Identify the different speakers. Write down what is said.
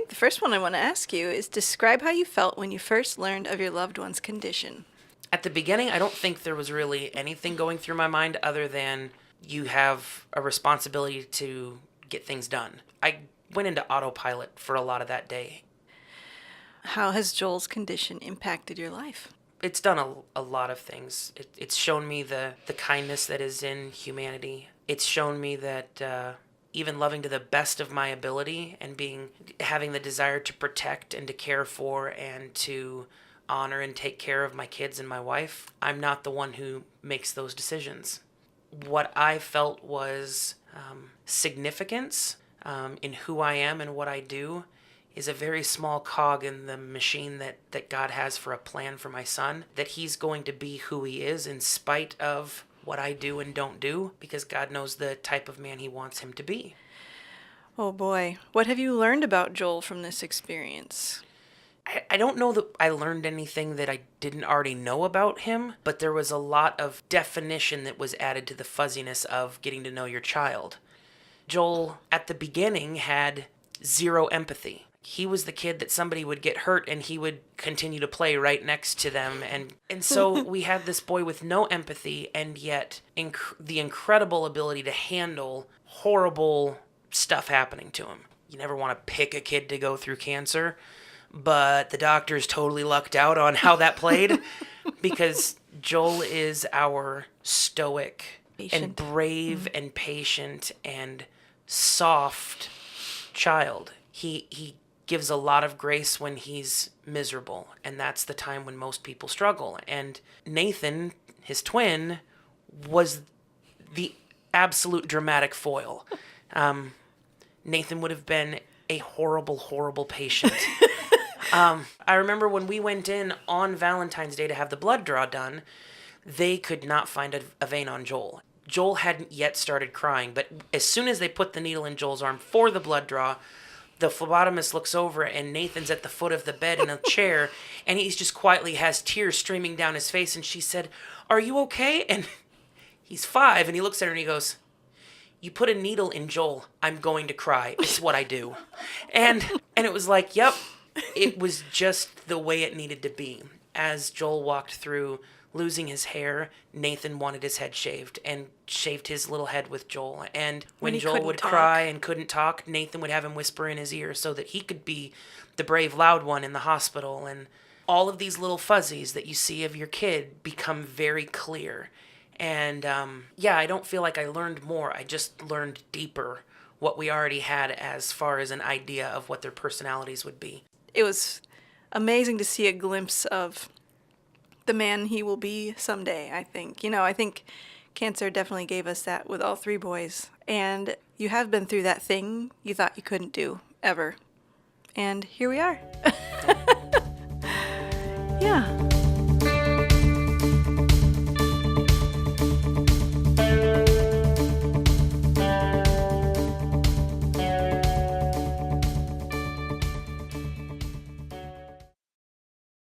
Speaker 1: think the first one I want to ask you is describe how you felt when you first learned of your loved one's condition.
Speaker 2: At the beginning, I don't think there was really anything going through my mind other than you have a responsibility to get things done. I went into autopilot for a lot of that day.
Speaker 1: How has Joel's condition impacted your life?
Speaker 2: It's done a lot of things. It's shown me the kindness that is in humanity. It's shown me that even loving to the best of my ability and having the desire to protect and to care for and to honor and take care of my kids and my wife, I'm not the one who makes those decisions. What I felt was significance in who I am and what I do is a very small cog in the machine that God has for a plan for my son, that he's going to be who he is in spite of what I do and don't do, because God knows the type of man he wants him to be.
Speaker 1: Oh boy, what have you learned about Joel from this experience?
Speaker 2: I don't know that I learned anything that I didn't already know about him, but there was a lot of definition that was added to the fuzziness of getting to know your child. Joel, at the beginning, had zero empathy. He was the kid that somebody would get hurt and he would continue to play right next to them. And so we had this boy with no empathy and yet the incredible ability to handle horrible stuff happening to him. You never want to pick a kid to go through cancer, but the doctors totally lucked out on how that played because Joel is our stoic and brave and patient and soft child. He gives a lot of grace when he's miserable, and that's the time when most people struggle. And Nathan, his twin, was the absolute dramatic foil. Nathan would have been a horrible, horrible patient. I remember when we went in on Valentine's Day to have the blood draw done, they could not find a vein on Joel. Joel hadn't yet started crying, but as soon as they put the needle in Joel's arm for the blood draw, the phlebotomist looks over and Nathan's at the foot of the bed in a chair, and he's just quietly has tears streaming down his face, and she said, "Are you okay?" And he's 5, and he looks at her and he goes, "You put a needle in Joel, I'm going to cry. It's what I do." And it was like, yep, it was just the way it needed to be. As Joel walked through losing his hair, Nathan wanted his head shaved and shaved his little head with Joel. And when Joel would cry and couldn't talk, Nathan would have him whisper in his ear so that he could be the brave, loud one in the hospital. And all of these little fuzzies that you see of your kid become very clear. And I don't feel like I learned more. I just learned deeper what we already had as far as an idea of what their personalities would be.
Speaker 1: It was amazing to see a glimpse of the man he will be someday, I think. I think cancer definitely gave us that with all 3 boys. And you have been through that thing you thought you couldn't do, ever. And here we are. Yeah.